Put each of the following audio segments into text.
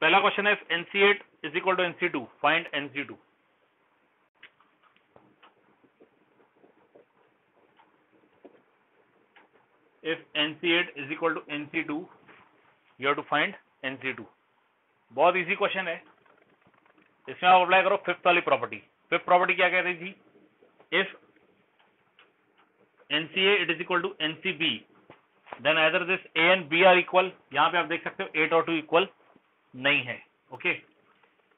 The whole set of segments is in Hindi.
पहला क्वेश्चन है NC8 is equal to NC2, find NC2। If NC8 is equal to NC2 you have to find NC2। बहुत इजी क्वेश्चन है, इसमें आप अप्लाई करो फिफ्थ वाली प्रॉपर्टी। फिफ्थ प्रॉपर्टी क्या कह रही थी? If NCA it is equal to NCB then either this A and B are equal. यहां पे आप देख सकते हो 8 और 2 इक्वल नहीं है। Okay,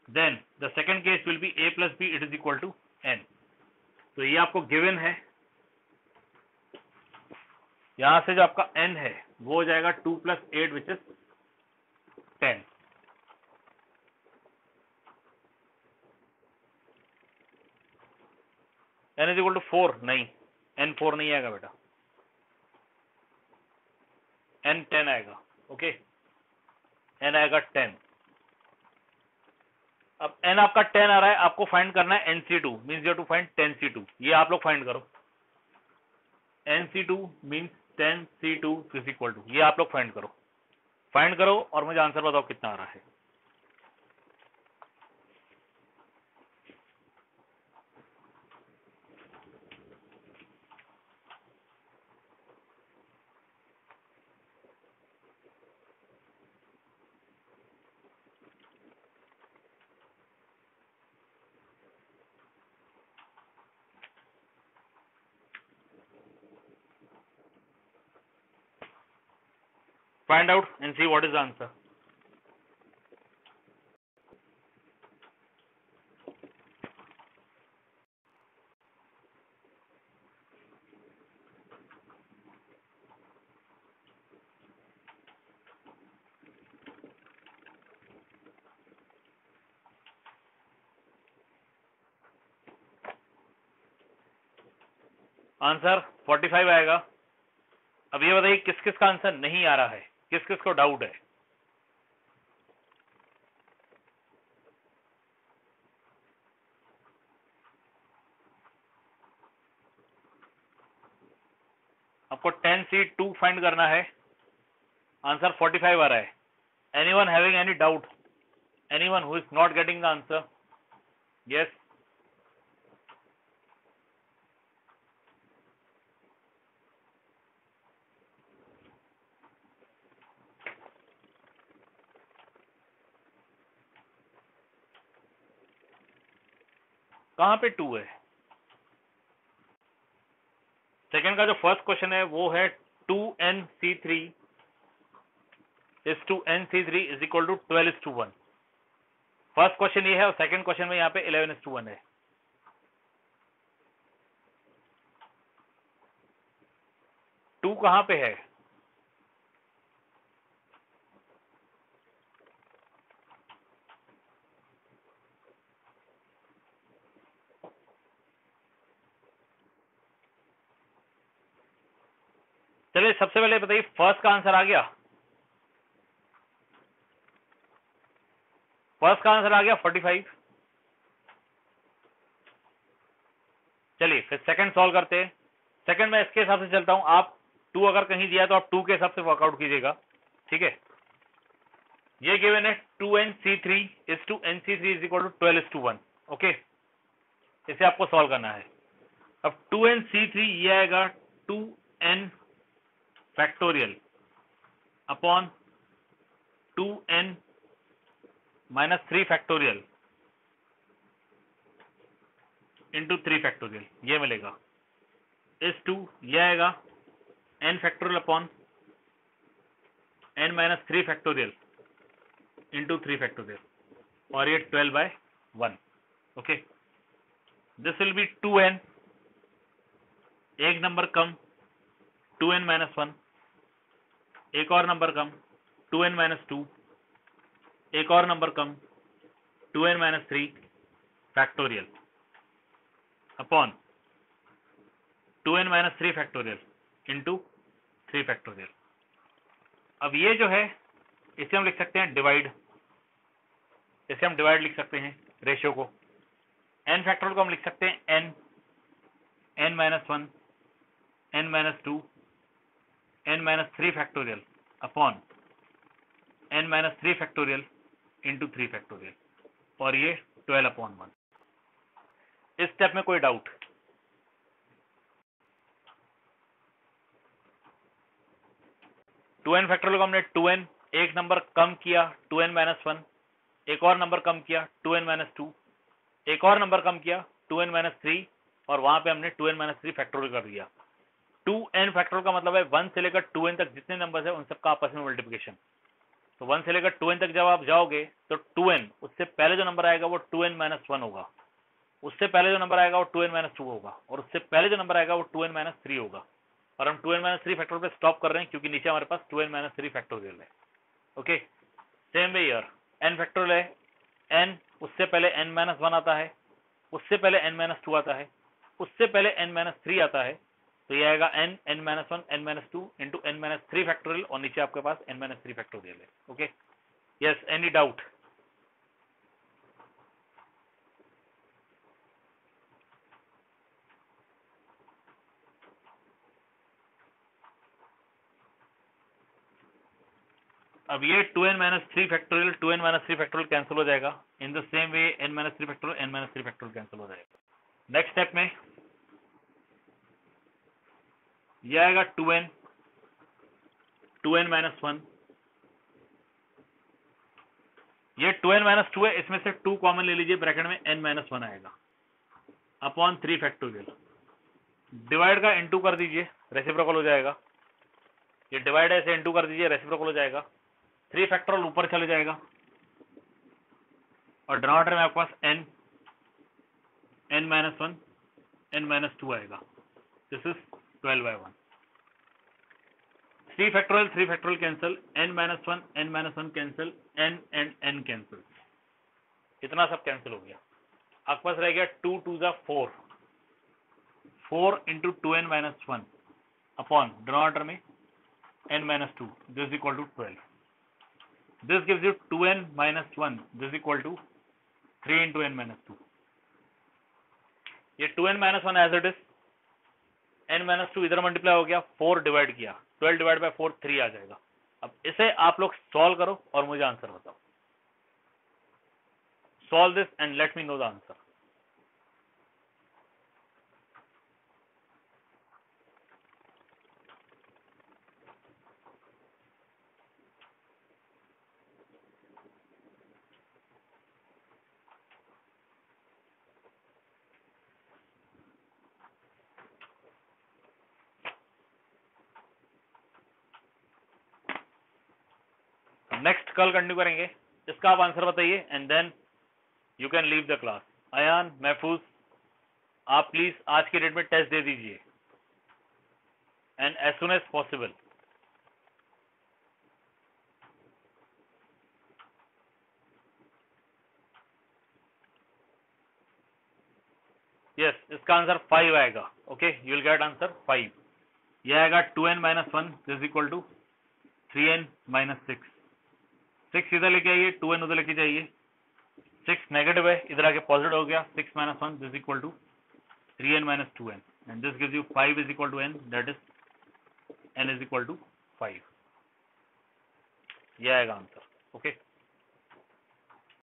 then the second case will be A plus B it is equal to N। तो ये आपको गिवन है, यहां से जो आपका N है वो हो जाएगा 2 plus 8 which is 10। N is equal to 4 नहीं, N 4 नहीं आएगा बेटा, N 10 आएगा। ओके, N आएगा 10। अब N आपका 10 आ रहा है, आपको फाइंड करना है NC2 means you to find 10C2। ये आप लोग फाइंड करो, NC2 means 10C2 is equal to, ये आप लोग फाइंड करो और मुझे आंसर बताओ कितना आ रहा है। Find out and see what is the answer. Answer 45 आएगा। अब ये बताइए किस किस का आंसर नहीं आ रहा है, किस किस को डाउट है? आपको 10C2 फाइंड करना है, आंसर 45 आ रहा है। Anyone having any doubt? Anyone who is not getting the answer? Yes, कहां पे 2 है? सेकंड का जो फर्स्ट क्वेश्चन है वो है 2NC3 is to NC3 is equal to 12:1। First question ये है और सेकंड क्वेश्चन में यहाँ पे 11:1 है। टू कहां पे है? चलिए सबसे पहले बताइए फर्स्ट का आंसर आ गया, फर्स्ट का आंसर आ गया 45। चलिए फिर सेकंड सॉल्व करते हैं। सेकंड में इसके हिसाब से चलता हूं, आप 2 अगर कहीं दिया तो आप 2 के हिसाब से वर्कआउट कीजिएगा, ठीक है। ये गिवन है 2NC3 is to NC3 is equal to 12:1। Okay, इसे आपको सॉल्व करना है। अब 2NC3 ये आएगा 2N factorial upon 2N minus 3 factorial into 3 factorial, ये मिलेगा। इस 2 ये आएगा N factorial upon N minus 3 factorial into 3 factorial, और ये 12/1। Okay, this will be 2N, एक नंबर कम 2N माइनस 1, एक और नंबर कम 2N माइनस 2, एक और नंबर कम 2N minus 3 factorial upon 2N minus 3 factorial into 3 factorial. अब ये जो है इसे हम लिख सकते हैं डिवाइड, इसे हम डिवाइड लिख सकते हैं रेशियो को। n फैक्टोरियल को हम लिख सकते हैं n minus 1, n minus 2, n minus 3 factorial upon n minus 3 factorial into 3 factorial और ये 12/1। इस स्टेप में कोई डाउट? टू एन फैक्टोरियल को हमने 2n एक नंबर कम किया 2n-1, एक और नंबर कम किया 2n-2, एक और नंबर कम किया 2n-3 और वहां पे हमने 2n-3 फैक्टोरियल कर दिया। 2n फैक्टोरियल का मतलब है 1 से लेकर 2n तक जितने नंबर्स है उन सबका आपस में मल्टीप्लिकेशन। तो 1 से लेकर 2n तक जब आप जाओगे तो 2n, उससे पहले जो नंबर आएगा वो 2n-1 होगा, उससे पहले जो नंबर आएगा वो 2n-2 होगा और उससे पहले जो नंबर आएगा वो 2n-3 होगा। और हम 2n-3 फैक्टोरियल पे स्टॉप कर रहे हैं क्योंकि नीचे हमारे पास 2n-3 फैक्टोरियल है। Okay, same way year n factorial है, n उससे पहले n-1 आता है, उससे पहले n-2 आता है, उससे पहले n-3 आता है, तो ये आएगा n, n-1, n-2 into n-3 factorial और नीचे आपके पास n-3 फैक्टोरियल है। Okay, yes, any doubt? अब ये 2n-3 factorial 2n-3 factorial cancel हो जाएगा। In the same way n-3 factorial n-3 factorial cancel हो जाएगा। नेक्स्ट स्टेप में ये आएगा 2n, 2n-1, ये 2n-2 है, इसमें से 2 कॉमन ले लीजिए, ब्रैकेट में n-1 आएगा अपॉन 3 फैक्टोरियल। डिवाइड का इनटू कर दीजिए, रेसिप्रोकल हो जाएगा। ये डिवाइड है, इसे इनटू कर दीजिए, रेसिप्रोकल हो जाएगा। 3 फैक्टोरियल ऊपर चले जाएगा और डिनोमिनेटर में आपके पास n, n-1, n-2 आएगा। This is 12/1। 3 factorial cancel, n-1, n-1 cancel, n and n cancel, इतना सब कैंसिल हो गया। आपके पास रह गया 2 2 4, 4 इंटू 2n-1 अपॉन डिनोमिनेटर में n-2, this equal to 12। This gives you 2n-1, this equal to 3 into n-2। ये 2n-1 as it is, n-2 इधर मल्टीप्लाई हो गया, 4 डिवाइड किया, 12 डिवाइड बाय 4 3 आ जाएगा। अब इसे आप लोग सॉल्व करो और मुझे आंसर बताओ। Solve this and let me know the answer. Next कल कंटिन्यू करेंगे, इसका आप आंसर बताइए and then you can leave the class. Ayaan, Mahfooz, आप प्लीज आज की डेट में टेस्ट दे दीजिए and as soon as possible. Yes, इसका आंसर 5 आएगा। Okay, you will get answer 5। यह आएगा 2n-1 is equal to 3n-6। 6 इधर लेके आइए, 2n उधर लेके जाइए, 6 नेगेटिव है, इधर आके पॉजिटिव हो गया, 6-1 this equal to 3n-2n and this gives you 5 is equal to n, that is n is equal to 5। यह आएगा आंसर। ओके।